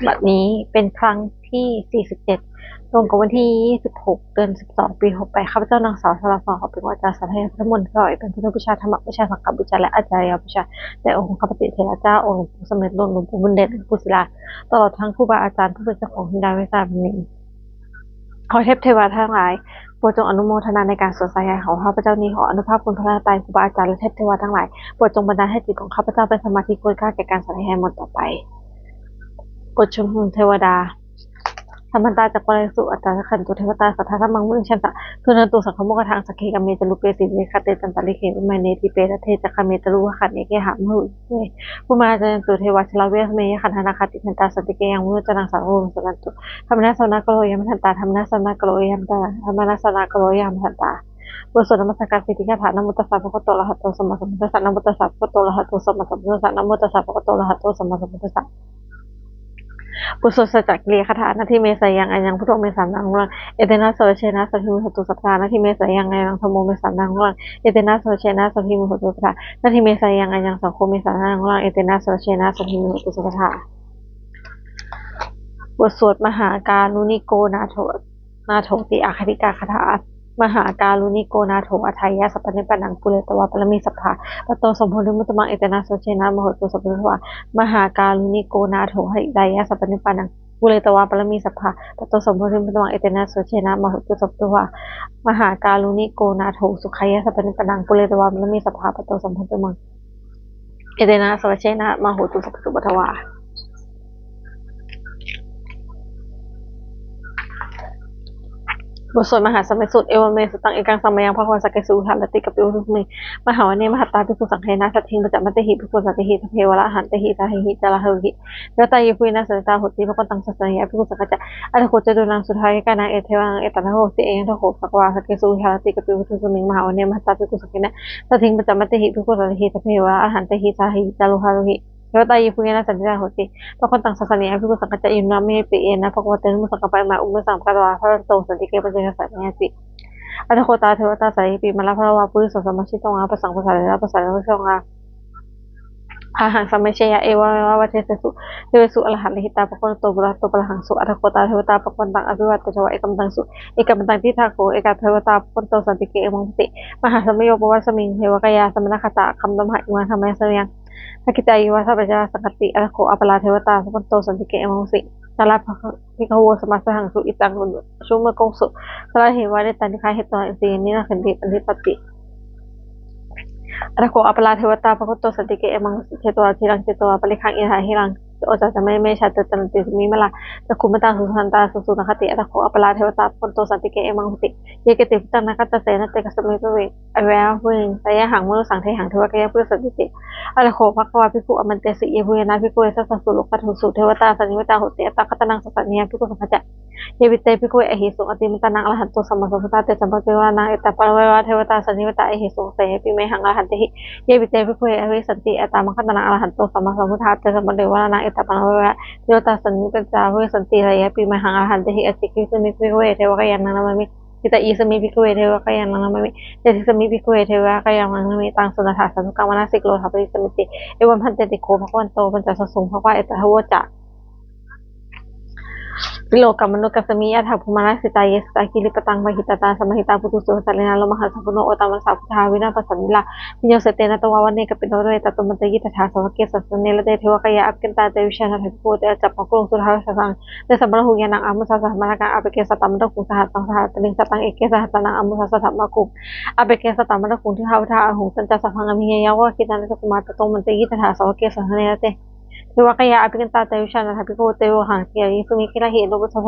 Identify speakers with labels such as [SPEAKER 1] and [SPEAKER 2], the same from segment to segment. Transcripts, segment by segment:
[SPEAKER 1] บัดนี้เป็นครั้งที่47ตรงกับวันที่26เดือน12ปี68ข้าพเจ้านางสาวสราพรขอเป็นวาจาสาธยายพระมนต์ก่อยเป็นพุทธบูชาธรรมบูชาสังฆบูชาและอาจารยบูชาแด่องค์ข้าพเจ้าองค์หลวงปู่สมเด็จหลวงปู่บุญเดชหลวงปู่ศิลาตลอดทั้งครูบาอาจารย์ผู้เป็นเจ้าของทินดาวิสาบนี้ขอเทพเทวาทั้งหลายโปรดจงอนุโมทนาในการสวดสายของข้าพเจ้านี้ขออนุภาพคุณพระตายครูบาอาจารย์และเทพเทวาทั้งหลายโปรดจงบันดาลให้จิตของข้าพเจ้าเป็นสมาธิควรค่าแก่การสาธยายมนต์ต่อไปโปรดชมเทวดาธรรมตาจักรวาลสุอัตตาขันตุเทวตาสัทธาธรรมังมุนิชันตะทุนันตุสังฆโมกทางสักเคกัมเมจลุเปสิเวคเตจันตลิเขวิมาเนติเปรเทจักขเมจลุวะขันเอเกหามุผู้มาจันตุเทวชลาเวสเมยขันธนาคติขันตาสติเกยังมุจนังสารโอมสนันตุธรรมนัสสนากโลยมทันตาธรรมนัสสนากโลยมตาธรรมนัสสนากโลยมทันตาบทสวดนมัสการสิทธิคาถานโมตัสสะภะคะวะโตอะระหะโตสัมมาสัมพุทธัสสะนโมตัสสะภะคะวะโตอะระหะโตสัมมาสัมพุทธัสสะนโมตัสสะภะคะวะโตอะระหะโตสัมมาสัมพุทธัสสะปุโสสจักเรียคาถานาทิเมสายังอัญญังพุทโธเมสัมนังรังเอเตนะโสเชนะสัพพิมุหตุสัพพานาทิเมสายังอัญญังธโมเมสัมนังรังเอเตนะโสเชนะสัพพิมุหตุสัพพานาทิเมสายังอัญญังสังโฆเมสัมนังรังเอเตนะโสเชนะสัพพิมุหตุสัพพาบทสวดมหาการุณิโกนาโถติอาคติกาคาถามหาการุณิโกนาโถอัฏฐายะสัพพะนิปนังปุเรตวะปรมิสัพพะปะโตสมโพธิมุตตมังเอเตนะโสเชนะมโหตุสัพพะวะมหาการุณิโกนาโถหริดายะสัพพะนิปนังปุเรตวะปรมิสัพพะปะโตสมโพธิมุตตมังเอเตนะโสเชนะมโหตุสัพพะวะมหาการุณิโกนาโถสุขายะสัพพะนิปนังปุเรตวะปรมิสัพพะปะโตสมโพธิมังเอเตนะโสเชนะมโหตุสัพพะวะบทสวดมหาสมัยสุดเอวเมสุตังเอกังสัมมายังพระควสักเกสุทัลติกับปิวทุสมิมหาวเนมหัตตาภิกษุสังเทนะสัตถิงปัจจมัตติหิภิกษุสัตติหิทเพวะละหันติหิตาหิจาระเหหิเดตายพุยนะสัตตาหติพระคนตังสัสนิยภิกษุสังฆะอัตโคจตุนังสุทายกานังเอเทวังเอตันโหติเองทโหสักวาสักเกสุทัลติกับปิวทุสมิมหาวเนมหัตตาภิกษุสังเทนะสัตถิงปัจจมัตติหิภิกษุสัตติหิทเพวะละหันติหิตาหิจาระเหหิเดตายพุยนะสัตตาหติพระคนตังสัสนิยภิกษุสังฆะอินนามิปิเอนะพระควเตนุสังฆปะมาอุมสังฆะวาพระโตสันติเกปัจจยสัสนิยติอัตโคตาเทวตาสายปีมาลาพระวาปุริสสมัชชิตงอาปสังภาษาและภาษาและภาษาพาหังสัมเมชยะเอวะวะเทสสุเทวสุอรหันลิหิตาปะคนโตบุระโตปะหังสุอัตโคตาเทวตาปะคนตังอภิวัตเจวะเอกัมตังสุเอกัมตังทิทาโกเอกเทวตาปะคนโตสันติเกเอมังติมหาสมโยปวัสมิงเทวกายาสมณคตะคำดมหะอิมังธรรมะเสยังทักขิตายิวะสัพพะสังคติอัตโคอปลาเทวตาปะคนโตสันติเกเอมังสิสาราพิฆโวสมัสสังสุอิตังชุมกงสุสาราเหวะเดตันติคาเหตุอินทรีนินะขันติปันธิปติอัตโคอปลาเทวตาปะคุตโตสันติเกเอมังเทตัวทีรังเจตัวปริคังอินทาหิรังโอจจะไม่ชัดจันติมีเมลาจะคุมตาสุสันตาสุนคติอัตโคอปลาเทวตาปะคุตโตสันติเกเอมังติเยเกติพุทธนาคตเสนเตกสมิเปเวอเวะพุนิสยะหังมนุสังเทหังเทวกายะพุทธสันติอัตโคภควาภิกขุอมันเตสิเยพุยนาภิกขุสัสสุโลกัตถุสุเทวตาสันนิวตาโหติอัตตคตนังสัสนิยภิกขุสังฆะเยวิเตภิกขุเอหิสุอติมตานังอรหันโตสัมมาสัมพุทธะเตสัมปะเปวานังเอตปะเววะเทวตาสันนิวตาเอหิสุเสปิเมหังอรหันติเยวิเตภิกขุเอหิสันติอัตตามัคคตนังอรหันโตสัมมาสัมพุทธะเตสัมปะเปวานังเอตปะเววะเทวตาสันนิวตาเวสันติระยะปิเมหังอรหันติอติคิสมิภิกขุเทวกายันนังนามิทิตาอีสมิภิกขุเทวกายันนังนามิเจติสมิภิกขุเทวกายันนังนามิตังสุนันทาสันตุกังวนาสิกโลทัปปิสมิติเอวัมพันเตติโกภควันโตปัญจสสุงภควาเอตหะโวจะวิโลกัมมนุกัสสมิยะถาภูมานาสิตายสตากิริปตังวะหิตตาสมหิตาปุตุสุสัลเลนะโลมหาสัพพุโนโอตัมมัสสะพุทธาวินาศปัสสนิลาปิญโยเสเตนะตวะวันเนกปิโนเรตตุมันเตยิตถาสวะเกสัสสเนละเตเทวกายะอัปกันตาเตวิชานะเทโกเตจัปปะกุลสุทธาสังเตสัมปะหุญานังอามุสสะมะนะกังอเปเกสตัมมะคุสหัสสังสหัสตลิงสตังเอเกสหัสนังอามุสสะธัมมะคุอเปเกสตัมมะคุทิหาวทาอหุสัญจสัพพังอมิเฮยวะกิตันตะกุมาตโตมันเตยิตถาสวะเกสัสเนละเตเทวกายะอัปกันตาเตวิชานะเทโกเตวหังเกียริสุมิกิระเหโลกุสโภ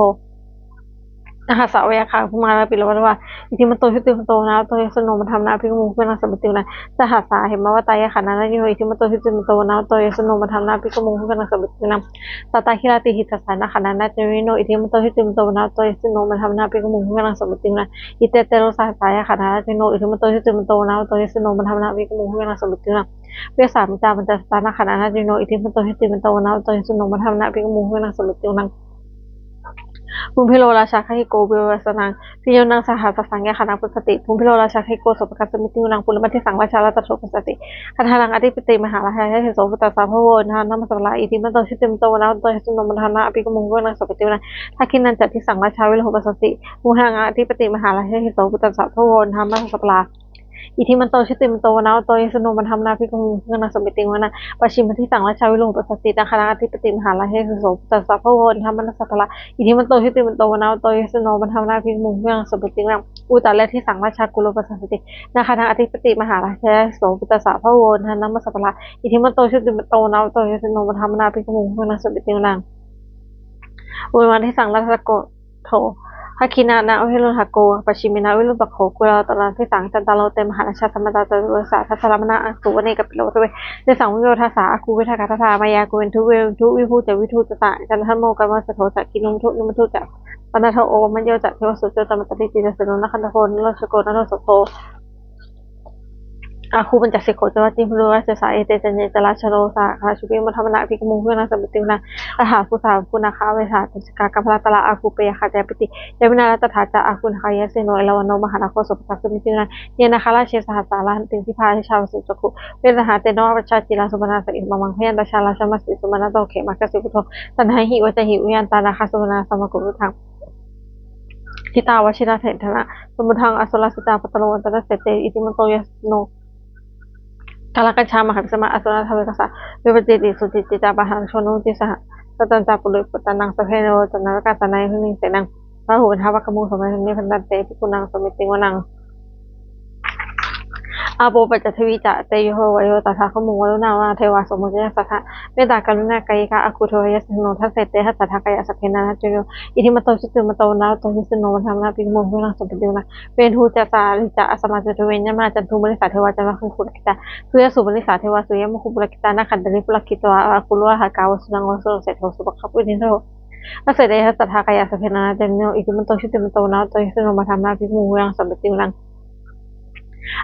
[SPEAKER 1] อาสาวะค่ะภูมาลาปิโลวัตวะอิทิมันโตชุติมันโตนะโตยสนมันทำนาพิกมุขเป็นนักสมบัตินะสหัสสาเหมวตายะขันนานิโนอิทิมันโตชุติมันโตนะโตยสนมันทำนาพิกมุขเป็นนักสมบัตินะตตาคิราติหิตสานะขันนาเจริโนอิทิมันโตชุติมันโตนะโตยสนมันทำนาพิกมุขเป็นนักสมบัตินะอิเตเตโรสหัสสายะขันนาเจโนอิทิมันโตชุติมันโตนะโตยสนมันทำนาพิกมุขเป็นนักสมบัตินะเวสามิจามันจะสานะขันนาเจโนอิทิมันโตชุติมันโตนะโตยสนมันทำนาพิกมุขเป็นนักสมบัตินะ ภูมิพิโรราชาคหิโกวิวัสนังพิโยนังสหัสสังยาคณังปุสติภูมิพิโรราชาคหิโกสุปกัสสมิติวนังปุลมัติสังราชาราตโถปุสติคาถานังอธิปติมหาราชาเทโสปุตตสาภโวนานัมสลาอิติมันโตชิติมโตวนาโตสุนมทานะอภิกมุงวนังสัพติวนังทักขินันจัตติสังราชาวิโรหปัสสติภูหังอธิปติมหาราชาเทโสปุตตสาภโวนามัสสลาอิทิมันโตชิติมันโตวนาโตยสโนมันทำนาภิกมุงเพื่อนาสมบิติวนาปัจฉิมที่สังราชาวิโรหปัสสติตังคณะอธิปติมหาราชาเทโสปุตตสาภโวนามัสสลาอิทิมันโตชิติมันโตวนาโตยสโนมันทำนาภิกมุงเพื่อนาสมบิติวนาอุตตะและที่สังราชากุโลปัสสตินาคณะอธิปติมหาราชาโสปุตตสาภโวนามัสสลาอิทิมันโตชิติมันโตวนาโตยสโนมันทำนาภิกมุงเพื่อนาสมบิติวนา อุวันที่สังรัตโกโถหคินานาวิรุณหโกปชิมินาวิรุณปโขกุลาตระที่สังจันตาโลเตมหาราชาธรรมตาตระสาทัศรมนาอังสุวเนกับปิโลทเวในสังวิโรธาสาคูวิทากาธามายากุเวนทุเวทุวิภูจะวิทูจะตะจันทโมกัมมัสโถจะกินุมทุนิมทุจะปนัทโอมันโยจะเทวสุจตมัตติจิตสนุนคันธโพนโลชโกนโลสโตอาคูปัญจสิกโขจวัตติพลุราชสาเอเตจันเยจราชโรสาคาชุเปมัทมนาภิกมุงเพื่อนาสมิติวนาอาหาภูสาภูนาคาเวสาติสกากัมพลตละอาคูเปยคาเจปิติเยมินารัตถาจาอาคูนคายเสโนเอลวันโนมหานาโคสุปสักสมิติวนาเยนาคาราเชสหัสสาราติพิพาชาวสุจคุเวสหาเตโนประชาจิราสุมานาสอิมังพยันตชาราชมัสสิสุมานาโตเขมักสิกุโทตันหหิวจหิวยันตานาคาสุนาสมกุรุทังทิตาวชิราเถธนะสมุทังอสุรสิตาปตโลอันตระเสเตอิติมันโตยโนกาลกัญชามหาพิสมาอสุรธรรมิกษาวิปจิติสุจิติจาปะหังชนุติสหสตันจาปุริปตานังสเพโนจนารกาตนัยหึนิเสนังพระหูทาวกมุสมัยนิพันตันเตปิกุนังสมิติวนังอาโปปัจจทวิจะเตโยโหวโยตถาคมุงวรุณาวาเทวาสมุจยสัทธะเมตตากรุณากายกะอคุโทยสโนทัสเสเตหัสสัทธกายสัพเพนานาจุโยอิทิมโตชิตุมโตนาโตชิสโนมันธรรมนาปิมุงเวนังสมิติวนังเวนทูจะสาลิจะอสมาจตุเวนยมาจันทุบริษัทเทวาจันทคุคุกิตาเพื่อสุบริษัทเทวาสุยมคุบุรกิตานาขันตริปุลกิตวาอาคุลุหากาวสุนังวสุเสถโสุปคับวินิโรทัสเสเตหัสสัทธกายสัพเพนานาจุโยอิทิมโตชิตุมโตนาโตชิสโนมันธรรมนาปิมุงเวนังสมิติวนัง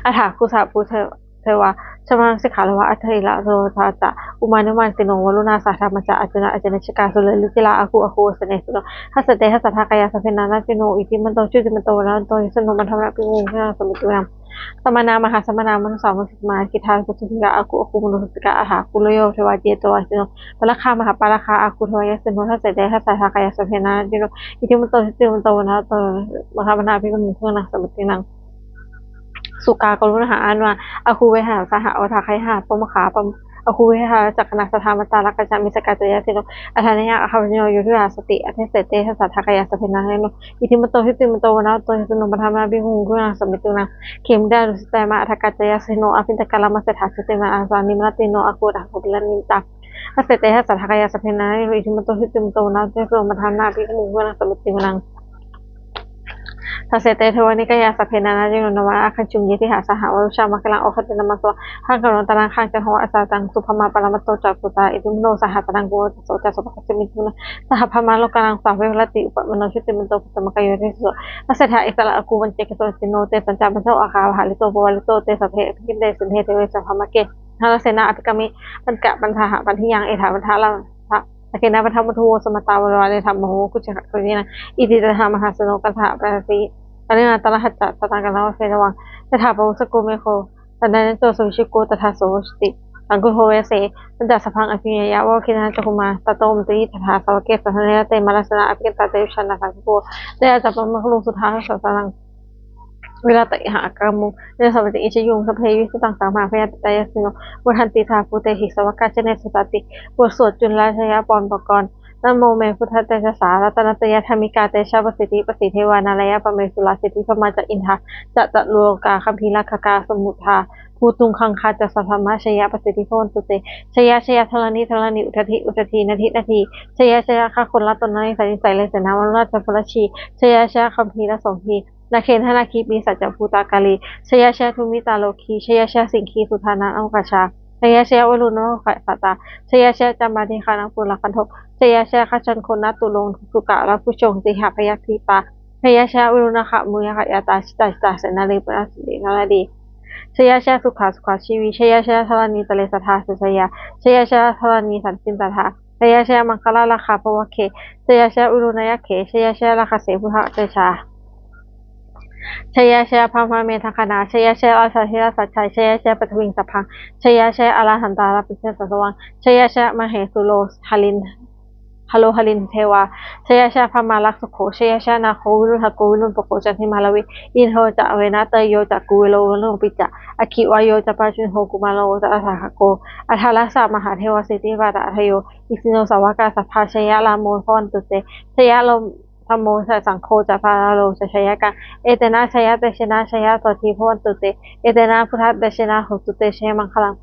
[SPEAKER 1] อัฏฐคุสาภูเทวาชมาสิกขาลวะอัตถิละโรธาจะอุมานุมันสิโนวรุณาสาธามัจจะอาจนะชกาสุเลลิกิลาอาคูสเนสุโนทัสเตหัสสัทธากายสัพเพนานาจิโนอิติมันโตจุติมันโตนะโตสโนมันธรรมะปิงูเพื่อสมุติวนังสมนามหาสมนามนุสาวสิมากิทานกุสุติกาอาคูมนุสติกาอาหาคุโลโยเทวาเจโตสิโนปะละคามหาปะละคาอาคูทวายสิโนทัสเตหัสสัทธากายสัพเพนานาจิโนอิติมันโตจุติมันโตนะโตมหาปนาปิงูเพื่อสมุติวนังสุกากรุณหาอันว่าอาคูเวหาสหอวทาไคหาปมขาปมอาคูเวหาจักรนักสธรรมตาลักกจามิสกาจยสิโนอัฏฐานิยะอคัมโยโยทิราสติอัตเสเตทัสสะทากายาสเพนะโนอิทิมโตหิติมโตวนาโตหิสโนปะธรรมะบิหุงกุณาสมิตุนาเขมดารุสตมาอัฏฐกัจจยสิโนอภินตกาลมัสสถาสติมาอาสานิมรติโนอาคูดะโคบิลนิตาอัสเสเตทัสสะทากายาสเพนะโนอิทิมโตหิติมโตวนาโตหิสโนปะธรรมะบิหุงกุณาสมิตุนาทัสเสเตเทวานิกายาสเพนานาจิโนนวะอาคันจุมเยติหาสหวรุชามะกลังโอคัตนามัสวะหังกรณตรังคังจันโหอาสาตังสุภมาปรมัตโตจักขุตาอิติมโนสหตรังโกโสจัสสะปัสสิมิตุนะสหพมาโลกังสาเวรติอุปมโนชิติมิโตปัสสมะกายโยเทสุทัสเสถาอิสระอคูวันเจกโตสิโนเตสัญจาปัญโชอาคาหาลิโตปวาลิโตเตสัพเพกิเดสินเทเทเวสัพพมะเกหาลเสนาอภิกามิปัญกะปัญหาปัญทิยังเอถาปัญหาลังตะเกนะปัญหามุทูสมตาวรวาเนธรรมโมกุจจะกุญินะอิติตถามหาสโนกัฏฐะปะสีตอนนี้ตละหัจจะตะตังกันแล้วเสดวังจะถาปะวุสกุเมโคตอนนั้นโจสุวิชิโกตถาโสสติตังกุโหเวเสตันจัสพังอภิญญาวะคินาจักุมาตโตมติตถาสาวเกสันเนเตมรัสนะอภิกตาเตวิชันนาสังโกได้จับปะมะคุลสุทาสัสสังเวลาติหากามุในสมัยอิชยุงสเพวิสตังสามหาพยาตายสิโนบุทันติธาภูเตหิสวกาเจเนสตติบทสวดจุลราชยปอนปกรณ์นะโมเมพุทธเตชะสารัตนตยธรรมิกาเตชะปสิทธิปสิเทวานาลยปะเมสุลาสิทธิพมาจะอินทาจะโลกาคัมภีรคกาสมุทาภูตุงคังคาจะสัพพมะชยปสิทธิพนตุเตชยทลนิอุทธีนาทีชยค่ะคนละตนนั้นใส่เลยเสนาวันราชพลชีชยคัมภีรสองทีนาเคนธนาคีปีสัจจภูตากาลีชทุมิตาโลคีสิงคีสุธานาอังกชาชยวรุณโนขสัตตาชจามาธิคานังปุลคันโทชขจันคนนัตุลงสุกะและผู้ชงสิหพยัคคีปาชวรุณขมุยขยาตาชิตาเสนาลีปุณสิรินาลดีชสุขาชีวิชธรณีตะเลสทาสุชยาธรณีสันตินตถา ชยชยมังคลาราคาภวเคชยชยอุรุณยเขชยชยราคาเสพุทธเตชาชยชยพามเมทังคณาชยชยอาชาธิราสัจชัยชยชยปฐวิงสัพพังชยชยอรหันตาลปิเชสสวังชยชยมเหสุโลหลินฮโลหลินเทวาชยชยพมาลักสุโขชยชยนาโควิรุณหโกวิรุณปโกจันทิมาลวิอินโทจะเวนะเตโยจะกุเวโลวโนปิจะอคิวายโยจะปาจุนโหกุมาโลจะอาสาหโกอัทาลัสสะมหาเทวสิทธิวาตะอัทโยอิสิโนสาวกาสัพพาชยลาโมพวันตุเตชยโลธรรมโมสังโฆจะพาโลจะชยกะเอเตนะชยเตชนะชยสติพวันตุเตเอเตนะพุทธเดชนะโหตุเตชยมังคลัง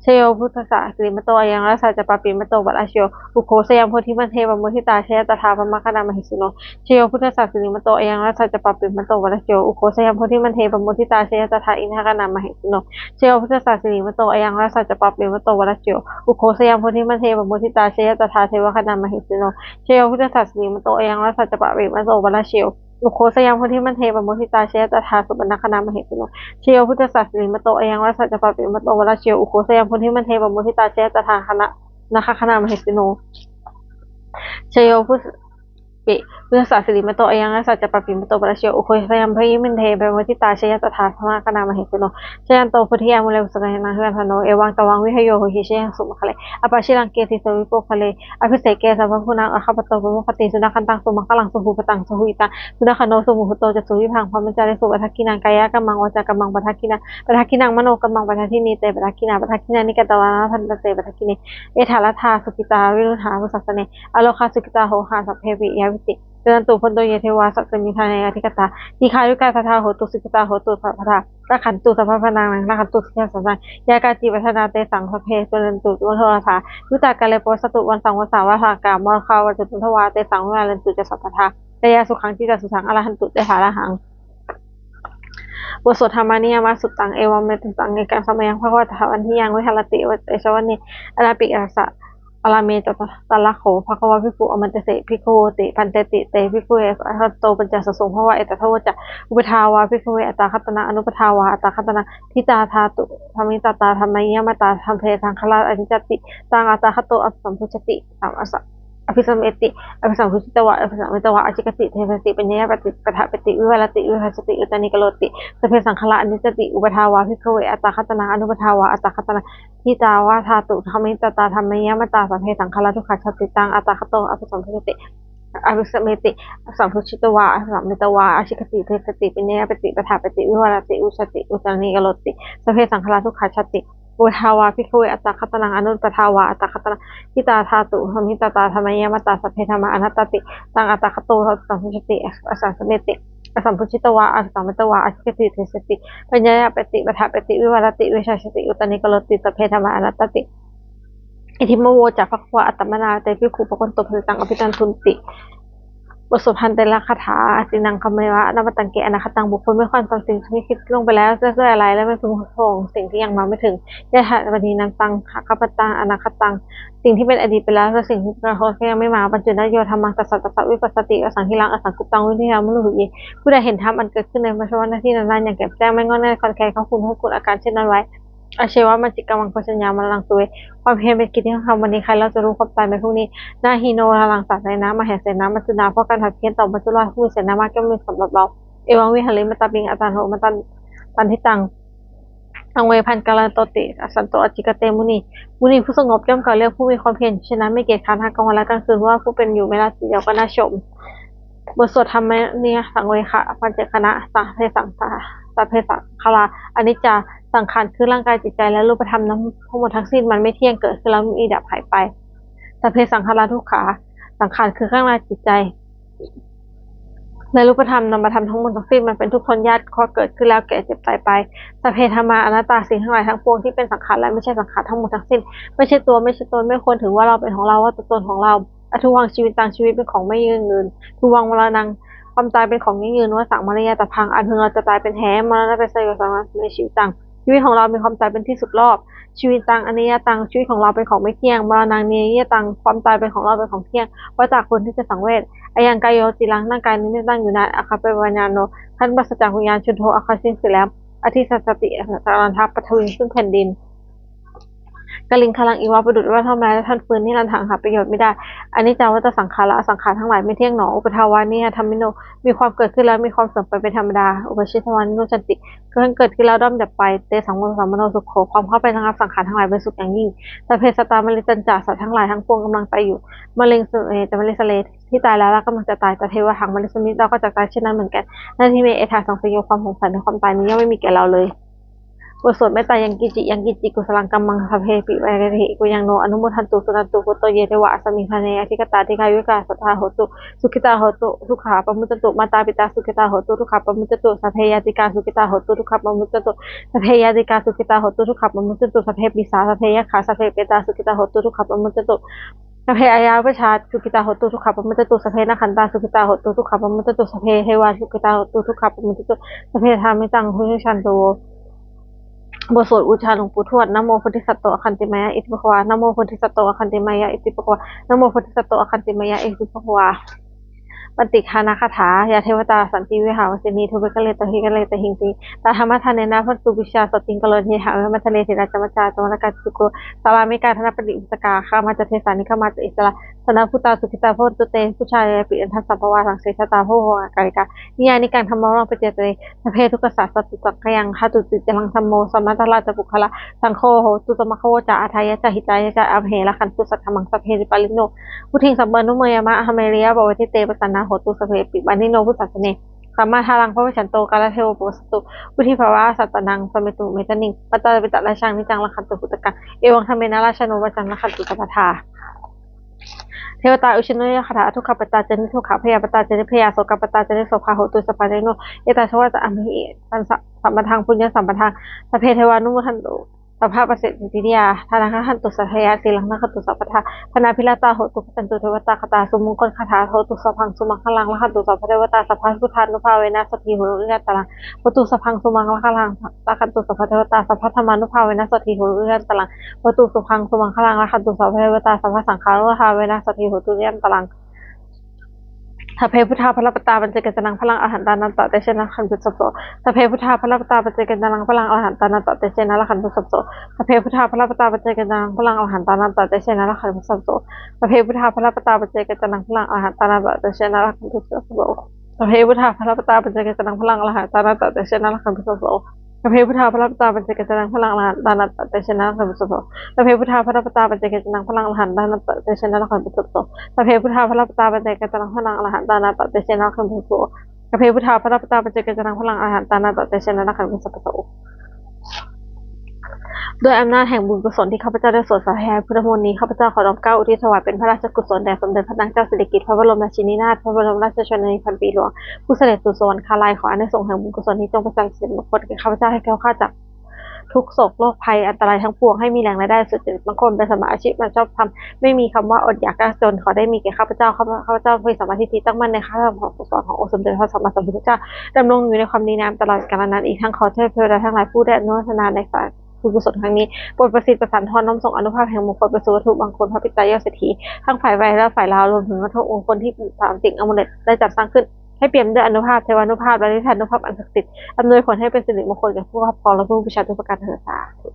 [SPEAKER 1] ชโยพุทธะสิริมโตยังรัสสะจะปปิมโตวัลชโยอุโคสยามโพธิมันเทวมุทิตาชยตถาพมคณามหิสิโนชโยพุทธะสิริมโตยังรัสสะจะปปิมโตวัลชโยอุโคสยามโพธิมันเทวมุทิตาชยตถาอินทกนามหิสิโนชโยพุทธะสิริมโตยังรัสสะจะปปิมโตวัลชโยอุโคสยามโพธิมันเทวมุทิตาชยตถาเทวคณามหิสิโนชโยพุทธะสิริมโตยังรัสสะจะปปิมโตวัลชโยอุโคสยามโพธิมันเทวมุทิตาชยตถาสุบรรณคณามหิสิโนชโยพุทธะสิริมโตยังรัสสะจะปปิมโตวัลชโยอุโคสยามโพธิมันเทวมุทิตาชยตถาคณะนะคะคณามหิสิโนชโยพุทธปิพุทธศาสริมโตยังรัสสะจะปปิมโตวัลชโยอุโคสยามพยิมันเทวมุทิตาชยตถาพมคณามหิสิโนชยันโตพุทธิยามุเลวสกัยนาเฮือนพโนเอวังตวังวิหโยโหหิเชยังสุมคะเลอปชิรังเกติสวิโปคะเลอภิเสกเกสัพพุนังอคปโตปุมุคติสุนัขคันตังสุมังคลังสุหูปตังสุหุยตังสุนัขโนสุมุหุโตจะสุวิพังพรหมจาริสุปัฏฐกินังกายะกัมมังวาจากัมมังปัฏฐกินังปัฏฐกินังมโนกัมมังปัฏฐทินีเตปัฏฐกินาปัฏฐกินานิกตวานะพันตเตปัฏฐกินีเอถาลธาสุกิตาวิรุณหาภุสัสสเนอโลคาสุกิตาโหหาสัพเพปิยาวิติเจตันตุพันโตเยเทวาสัจมิทานายาธิกตาทีคายุกาทธาโหตุสุกิตาโหตุสัพพะราขันตุสัพพะนางราขันตุสัพพะสังยากาจิวัฒนาเตสังสเพเจริญตุวัฒนาภายุตากาเลปสตุวันสังวสาวาทากามรคาวัจตุทวาเตสังวาลันตุจะสัพพะเตยาสุขังจิตสุสังอรหันตุเตหาระหังบทสวดธรรมานิยมาสุตังเอวัมเมตุตังเอกังสมัยังพระวตถาวันที่ยังวิหารติวเอชวันเนอนาปิอัสสะอลาเมตตะละโขภควาภิกขุอมันเตเสภิกขุติปันเตติเตภิกขุเอหัตโตปัญจสสงภวะเอตทวจะอุปทาวาภิกขุเออัตตาคัตนะอนุปทาวาอัตตาคัตนะทิตาธาตุธรรมิตตาธรรมยมตาธรรมเพทังคลาอนิจจติตังอัตตาคัตโตอัสสัมพุชติสัมอสะอภิสัมเอติอภิสัมพุชิตวะอภิสัมเมตวะอจิกติเทวติปัญญาปฏิปทาปฏิวิวัลติวิภัสสติอุตานิกโลติสเพสังขละอนิจจติอุปทาวาภิกขุเออัตตาคัตนะอนุปทาวาอัตตาคัตนะทิตาวาธาตุธรรมิตตาธรรมยมตาสัมเพสังขละทุกขชติตังอัตตาคัตโตอภิสัมพุชติอภิสัมเมติสัมพุชิตวะอภิสัมเมตวะอจิกติเทวติปัญญาปฏิปทาปฏิวิวัลติอุสติอุตานิกโลติสเพสังขละทุกขชติอุทาวาภิกขุอัตตาคัตนังอนุปทาวาอัตตาคัตนะทิตาธาตุธรรมิตตาธรรมยมตาสัพเพธรรมอนัตติตังอัตตาคัตโตสัมพุชติอสัมสเมติอสัมพุชิตวะอสัมเมตวะอจิกติเทสติปัญญาปฏิปทาปฏิวิวัลติวิชาชติอุตานิกโลติสัพเพธรรมอนัตติอิทิมโวจะภควะอัตตมนาเตภิกขุปคนตภตังอภิตันทุนติบทสวดพันเตละคาถาสินังคำเมวะนามตังเกอนาคตังบุคคลไม่ควรฟังสิ่งที่คิดลงไปแล้วจะด้วยอะไรและไม่พึงส่งสิ่งที่ยังมาไม่ถึงยะถะวันนี้นันตังขปตังอนาคตังสิ่งที่เป็นอดีตไปแล้วและสิ่งที่กระทบยังไม่มาปัจจุบันโยธรรมังตัสสะตัสสะวิปัสสติอสังขิลังอสังกุปตังวิทยามนุหุยผู้ใดเห็นธรรมอันเกิดขึ้นในปัจจุบันที่นั้นๆอย่างแจ่มแจ้งไม่งอนแน่คอนแคร์เขาคุณให้คุณอาการเช่นนั้นไว้อาเชวะมัจจิกังปัญญามาลังตัวความเพียรเป็นกิจที่ต้องทำวันนี้ใครเราจะรู้ความตายในพรุ่งนี้นาฮีโนพลังสัตว์ในน้ำมาแห่เสนามัจจุนาเพราะการถัดเพี้ยนต่อมัจจุราชผู้เสนามาก็มีสำหรับเราเอวังวิหาริมาตาปิงอาจารย์โหมาตันทิตังอังเวพันกาลโตติสันโตอจิกเตมุนีผู้สงบย่อมกล่าวเรียกผู้มีความเพียรฉะนั้นไม่เกียจคร้านทั้งกลางวันและกลางคืนว่าผู้เป็นอยู่ไม่ละเดียวก็น่าชมบทสวดธรรมเนี่ยสังเวคะปัญจคณะสัพเพสังขลาอนิจจาสังขารคือร่างกายจิตใจและรูปธรรมทั้งหมดทั้งสิ้นมันไม่เที่ยงเกิดขึ้นแล้วมีดับหายไปสัพเพสังขารทุกขาสังขารคือข้างในจิตใจในรูปธรรมนามธรรมทั้งหมดทั้งสิ้นมันเป็นทุกข์ทนยากข้อเกิดขึ้นแล้วแก่เจ็บตายไปสัพเพธรรมาอนัตตาสิ่งทั้งหลายทั้งปวงที่เป็นสังขารและไม่ใช่สังขารทั้งหมดทั้งสิ้นไม่ใช่ตัวไม่ใช่ตนไม่ควรถือว่าเราเป็นของเราว่าตัวตนของเราอทุวังชีวิตต่างชีวิตเป็นของไม่ยั่งยืนทุวังวรนังความตายเป็นของยั่งยืนว่าสังมารยาตพังอันพึงเราจะตายเป็นแท้มรณะเป็นสยบสังในชีวิตต่างชีวิตของเรามีความตายเป็นที่สุดรอบชีวิตตังอนิยตังชีวิตของเราเป็นของไม่เที่ยงมรณะเนยตังความตายเป็นของเราเป็นของเที่ยงว่าจากคนที่จะสังเวชอายังกายโยจิรังร่างกายนี้ไม่ตั้งอยู่นานอาคาเปวัญญาโนท่านปัสจากวิญญาณชุนโทอาคาสิ้นเสร็จแล้วอธิสัสติสัจจารันทัปปฐวีซึ่งแผ่นดิน กลิงคลังอีวาประดุจว่าทำลายและท่านฟื้นนี่รันถังหาประโยชน์ไม่ได้อันนี้จาวัตสังขารสังขารทั้งหลายไม่เที่ยงหนออุปทาวานี่ธรรมิโนมีความเกิดขึ้นแล้วมีความเสื่อมไปเป็นธรรมดาอุปชิตวานิโนจันติเกิดขึ้นแล้วด้อมดับไปเตสังโมสัมมโนสุขโขความเข้าไประงับสังขารทั้งหลายเป็นสุขอย่างยิ่งแต่เพศตามลิจันจ่าสัตว์ทั้งหลายทั้งปวงกำลังไปอยู่มะเร็งสุเอแต่มะเร็งสเลที่ตายแล้วกำลังจะตายแต่เทวะหังมะเร็งสมิธเราก็จะตายเช่นนั้นเหมือนกันนั่นที่เมเอธาสังสยความสงสัยในความตายนี้ย่อมไม่มีแก่เราเลยบทสวดเมตตายังกิจิกุสลังกัมมังสัพเพปิวะเรหิกุยังโนอนุโมทันตุสุนันตุพุตโตเยเทวะสมิงคเนอธิกตาธิกายุกาสัทธาโหตุสุขิตาโหตุทุกขาปมุตตุมาตาปิตาสุขิตาโหตุทุกขาปมุตตุสัพเพยติกาสุขิตาโหตุทุกขาปมุตตุสัพเพยติกาสุขิตาโหตุทุกขาปมุตตุสัพเพปิสาสัพเพยขาสัพเพเปตาสุขิตาโหตุทุกขาปมุตตุสัพเพอายาวิชาสุขิตาโหตุทุกขาปมุตตุสัพเพนขันตาสุขิตาโหตุทุกขาปมุตตุสัพเพเทวาสุขิตาโหตุทุกขาปมุตตุสัพเพธรรมิจังหุชันโตบทสวดอุชาหลวงปู่ทวดนะโมพุทธิสัตโตอคันติมายะอิติปะคะวานะโมพุทธิสัตโตอคันติมายะอิติปะคะวานะโมพุทธิสัตโตอคันติมายะอิติปะคะวาปฏิฆานาคาถายาเทวตาสันติวิหารวสินีทุเบกเลตหิกเลตหิงติตาธรรมทานเนนะพัตตุปิชาสติงกลเทหะมัทะเลเทระจมัจจาตมรกัจจุโกสารามิกาธนปฏิอุสกาข้ามาจเทสานิข้ามาจอิสระสนาพุตาสุขิตาโพตุเตผู้ชายปิอันทัสสะภวาสังเสชตาโพโหกาลิกานิยานิการธรรมะรังปเจเตสเพทุกษัตริย์สตุสังขยังหตุติจลังธรรมโมสมัตตราจปุคละสังโฆโหตุตมะโคจาอาทายะจหิจายะจาอัมเหละขันตุสัทธมังสเพริปาลิโนพุทธิงสัมเบนุเมยมะอหเมริยะบวติเตปสันนาโหตุสเพปิบานิโนพุทธัสสเนสัมมาทารังพระวิชันโตกาลเทวโปสตุพุทธิภาวะสัตตนังสมิตุเมตนิงปัตตาปิตะราชังนิจังละขันตุพุตตะกังเอวังธรรมเมนะราชโนวัจังละขันตุสัพพทาเทวตาอุชิโนยคาถาทุกขปตาเจนิทุกขพยาปตาเจนิพยาโสกปตาเจนิโสภาโหตุสปาเจโนเอตาชวะจะอมิปันสัมปทางปุญญสัมปทางสเพเทวานุโมทันตุสภาพประสิทธิยาธานังขันตุสัทยาสีลังนัขันตุสัพพทาพนาพิลาตาโหตุจันตุเทวตาคตาสมุงคลคาถาโหตุสัพพังสุมังคลังละขันตุสัพพเทวตาสัพพะพุทธานุภาเวนะสติโหรุยตลังโหตุสัพพังสุมังละขังละขันตุสัพพเทวตาสัพพะธรรมานุภาเวนะสติโหรุยตลังโหตุสุพังสุมังคลังละขันตุสัพพเทวตาสัพพะสังขารุภาเวนะสติโหตุยตลังสัพเพพุทธาพระปตาปัญเจกจนังพลังอาหารตานันตะเตเชนะขันตุสัพโสสัพเพพุทธาพระปตาปัญเจกจนังพลังอาหารตานันตะเตเชนะละขันตุสัพโสสัพเพพุทธาพระปตาปัญเจกจนังพลังอาหารตานันตะเตเชนะละขันตุสัพโสสัพเพพุทธาพระปตาปัญเจกจนังพลังอาหารตานันตะเตเชนะละขันตุสัพโสสัพเพพุทธาพระปตาปัญเจกจนังพลังอาหารตานันตะเตเชนะละขันตุสัพโสสัพเพพุทธาพระปตาปัญเจกจนังพลังอาหารตานันตะเตเชนะละขันตุสัพโสสัพเพพุทธาพระปตาปัญเจกจนังพลังอาหารตานันตะเตเชนะละขันตุสัพโสสัพเพพุทธาพระปตาปัญเจกจนังพลังอาหารตานันตะเตเชนะละขันตุสัพโสสัพเพพุทธาพระปตาปัญเจกจนังพลังอาหารตานันตะเตเชนะละขันตุสัพโสด้วยอำนาจแห่งบุญกุศลที่ข้าพเจ้าได้สวดสาธยายพุทธมนต์นี้ข้าพเจ้าขอน้อมเกล้าอุทิศถวายเป็นพระราชกุศลแด่สมเด็จพระนางเจ้าสิริกิติ์พระบรมราชินีนาถพระบรมราชชนนีพันปีหลวงผู้เสด็จสู่สวรรคาลัยขออานิสงส์แห่งบุญกุศลนี้จงประสานสิริมงคลแก่ข้าพเจ้าให้แคล้วคลาดจากทุกโศกโรคภัยอันตรายทั้งปวงให้มีแรงรายได้สุจริตบางคนเป็นสมาชิกมาชอบทำไม่มีคำว่าอดอยากยากจนขอได้มีแก่ข้าพเจ้าข้าพเจ้ามีสมาธิตั้งมั่นในข้าพเจ้าของกุศลขององค์สมเด็จพระสัมมาสัมพุทธเจ้าดำรงอยู่ในความดีงามตลอดกาลนานอีกทั้งขอเทพเทวดาทั้งหลายผู้ได้อนุโมทนาในฝ่ายบุญกุศลครั้งนี้โปรดประสิทธิ์ประสานทอนน้อมส่งอนุภาพแห่งมงคลไปสู่วัตถุบางคนพระปิตายอดเศรษฐีทั้งฝ่ายไวยและฝ่ายลาวรวมถึงวัตถุมงคลที่สามสิ่งอมุเลตได้จัดสร้างขึ้นให้เปี่ยมด้วยอนุภาพเทวานุภาพและนิทานุภาพอันศักดิ์สิทธิ์อำนวยผลให้เป็นสิริมงคลแก่ผู้ครอบครองและผู้บูชาทุกประการเถิดสาธุ